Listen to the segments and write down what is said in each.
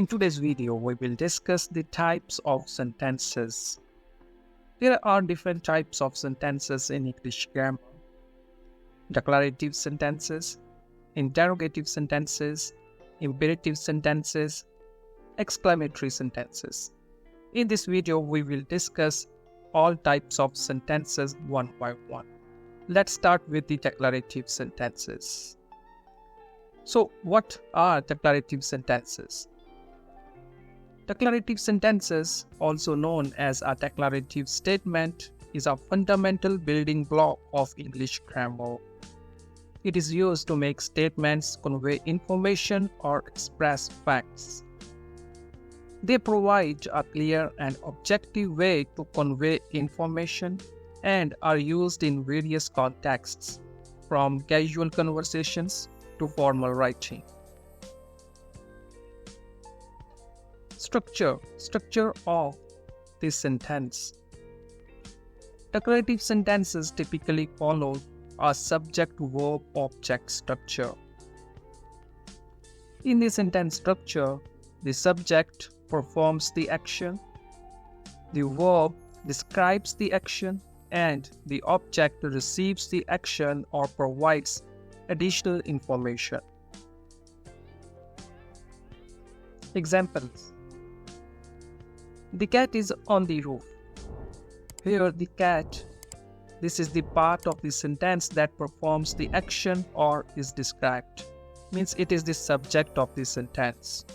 In today's video, we will discuss the types of sentences. There are different types of sentences in English grammar. Declarative sentences, interrogative sentences, imperative sentences, exclamatory sentences. In this video, we will discuss all types of sentences one by one. Let's start with the declarative sentences. So, what are declarative sentences? Declarative sentences, also known as a declarative statement, is a fundamental building block of English grammar. It is used to make statements, convey information, or express facts. They provide a clear and objective way to convey information and are used in various contexts, from casual conversations to formal writing. Structure of this sentence. Declarative sentences typically follow a subject-verb-object structure. In the sentence structure, the subject performs the action, the verb describes the action, and the object receives the action or provides additional information. Examples. The cat is on the roof. Here, the cat, this is the part of the sentence that performs the action or is described. Means it is the subject of the sentence.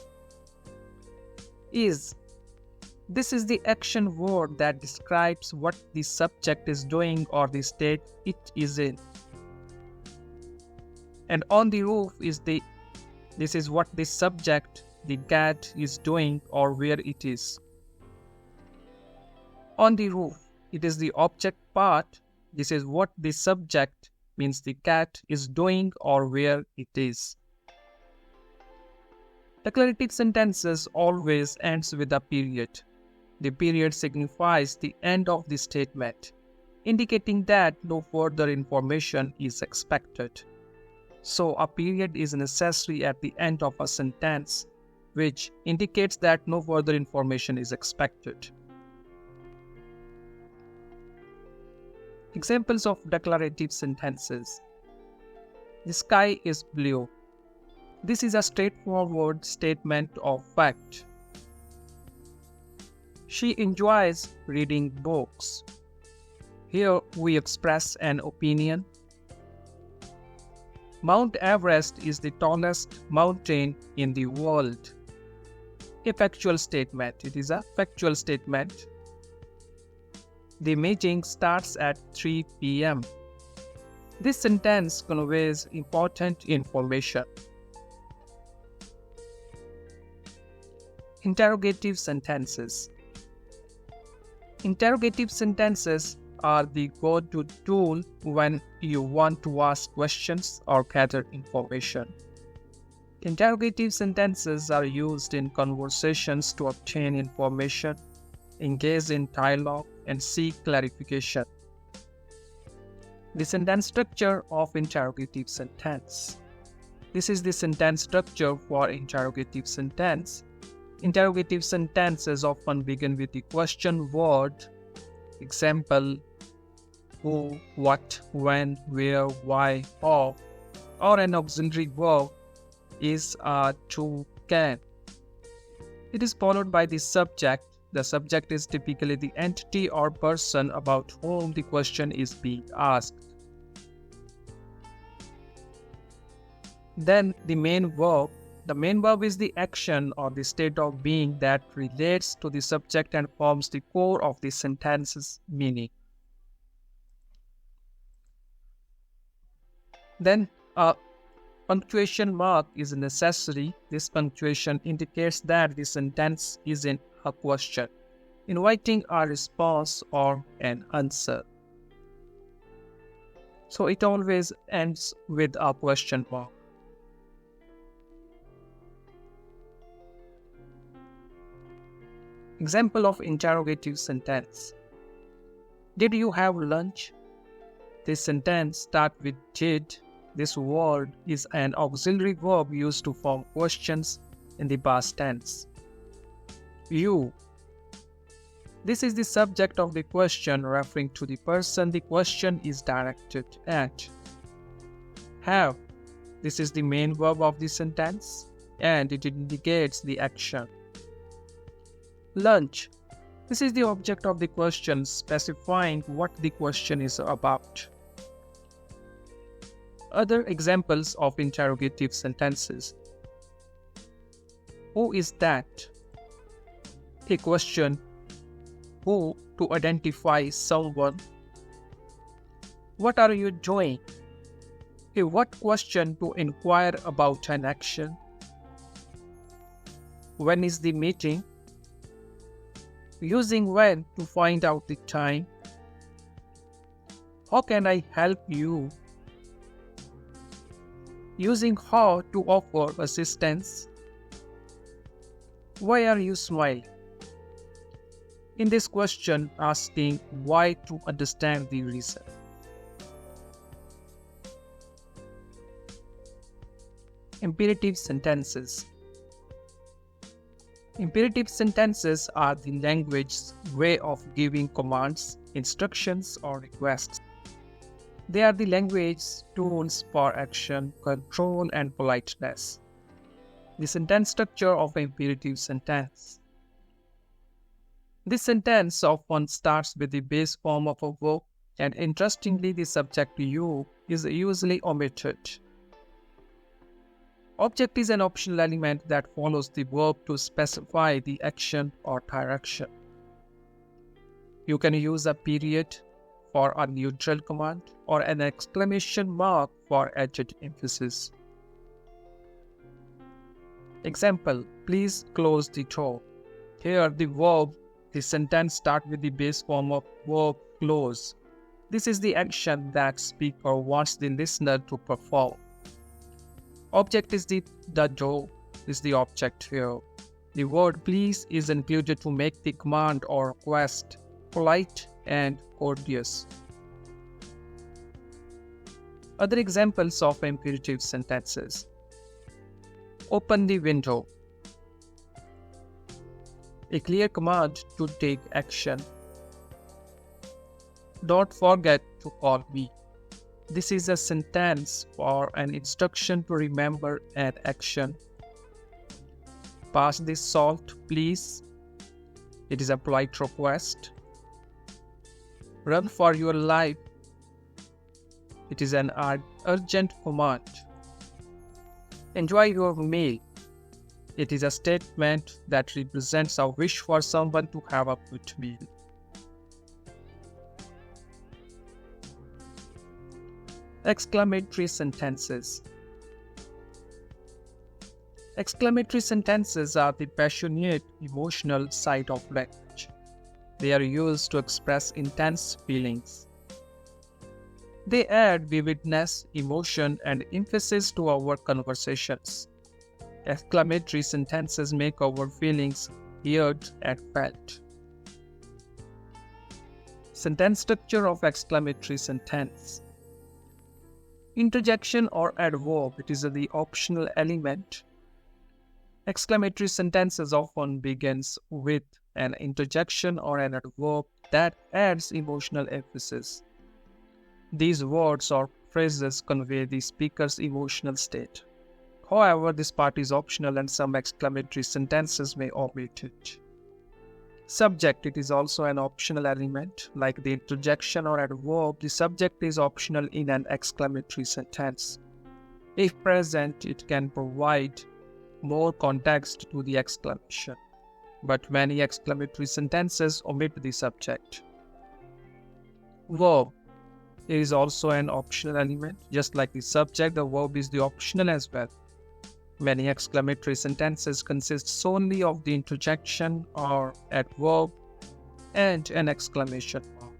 Is. This is the action word that describes what the subject is doing or the state it is in. And on the roof is this is what the subject, the cat, is doing or where it is. On the roof, it is the object part. This is what the subject, means the cat, is doing or where it is. Declarative sentences always ends with a period. The period signifies the end of the statement, indicating that no further information is expected. So a period is necessary at the end of a sentence, which indicates that no further information is expected. Examples of declarative sentences. The sky is blue. This is a straightforward statement of fact. She enjoys reading books. Here we express an opinion. Mount Everest is the tallest mountain in the world. A factual statement. It is a factual statement. The meeting starts at 3 p.m. This sentence conveys important information. Interrogative sentences. Interrogative sentences are the go-to tool when you want to ask questions or gather information. Interrogative sentences are used in conversations to obtain information, engage in dialogue, and seek clarification. The sentence structure of interrogative sentence. This is the sentence structure for interrogative sentence. Interrogative sentences often begin with the question word. Example: who, what, when, where, why, how, or an auxiliary verb is, are, to, can. It is followed by the subject. The subject is typically the entity or person about whom the question is being asked. Then the main verb. The main verb is the action or the state of being that relates to the subject and forms the core of the sentence's meaning. Then a punctuation mark is necessary. This punctuation indicates that the sentence is in a question, inviting a response or an answer. So it always ends with a question mark. Example of interrogative sentence. Did you have lunch? This sentence starts with did. This word is an auxiliary verb used to form questions in the past tense. You. This is the subject of the question referring to the person the question is directed at. Have. This is the main verb of the sentence and it indicates the action. Lunch. This is the object of the question specifying what the question is about. Other examples of interrogative sentences. Who is that? A question. Who to identify someone. What are you doing? A what question to inquire about an action. When is the meeting? Using when to find out the time. How can I help you? Using how to offer assistance. Why are you smiling? In this question, asking why to understand the reason. Imperative sentences. Imperative sentences are the language's way of giving commands, instructions, or requests. They are the language's tools for action, control, and politeness. The sentence structure of an imperative sentence. This sentence often starts with the base form of a verb, and interestingly, the subject you is usually omitted. Object is an optional element that follows the verb to specify the action or direction. You can use a period for a neutral command or an exclamation mark for added emphasis. Example, please close the door. Here the sentence starts with the base form of verb close. This is the action that speaker wants the listener to perform. Object is the door is the object here. The word please is included to make the command or request polite and courteous. Other examples of imperative sentences. Open the window. A clear command to take action. Don't forget to call me. This is a sentence for an instruction to remember an action. Pass this salt, please. It is a polite request. Run for your life. It is an urgent command. Enjoy your meal. It is a statement that represents a wish for someone to have a good meal. Exclamatory sentences. Exclamatory sentences are the passionate, emotional side of language. They are used to express intense feelings. They add vividness, emotion, and emphasis to our conversations. Exclamatory sentences make our feelings heard and felt. Sentence structure of exclamatory sentence. Interjection or adverb, it is the optional element. Exclamatory sentences often begins with an interjection or an adverb that adds emotional emphasis. These words or phrases convey the speaker's emotional state. However, this part is optional and some exclamatory sentences may omit it. Subject, it is also an optional element. Like the interjection or adverb, the subject is optional in an exclamatory sentence. If present, it can provide more context to the exclamation. But many exclamatory sentences omit the subject. Verb, it is also an optional element. Just like the subject, the verb is the optional as well. Many exclamatory sentences consist solely of the interjection or adverb and an exclamation mark.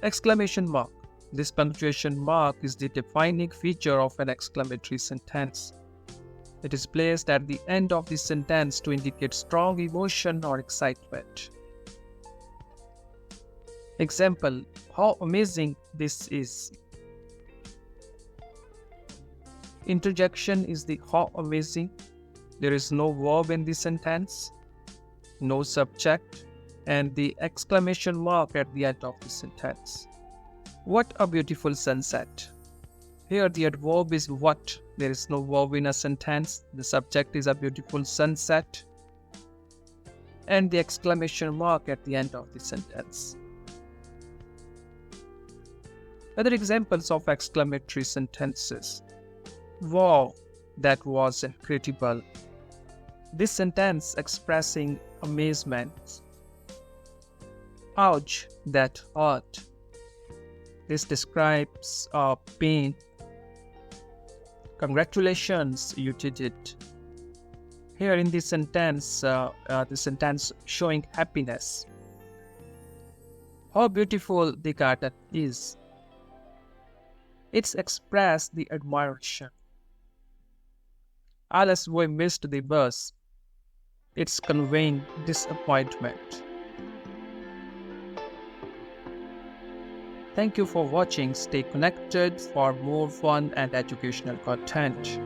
Exclamation mark. This punctuation mark is the defining feature of an exclamatory sentence. It is placed at the end of the sentence to indicate strong emotion or excitement. Example, how amazing this is. Interjection is the how amazing. There is no verb in the sentence, no subject, and the exclamation mark at the end of the sentence. What a beautiful sunset. Here the adverb is what. There is no verb in a sentence. The subject is a beautiful sunset. And the exclamation mark at the end of the sentence. Other examples of exclamatory sentences. Wow, that was incredible. This sentence expressing amazement. Ouch, that hurt. This describes pain. Congratulations, you did it. Here in this sentence, the sentence showing happiness. How beautiful the garden is. It's expressed the admiration. Alas, we missed the bus. It's conveying disappointment. Thank you for watching. Stay connected for more fun and educational content.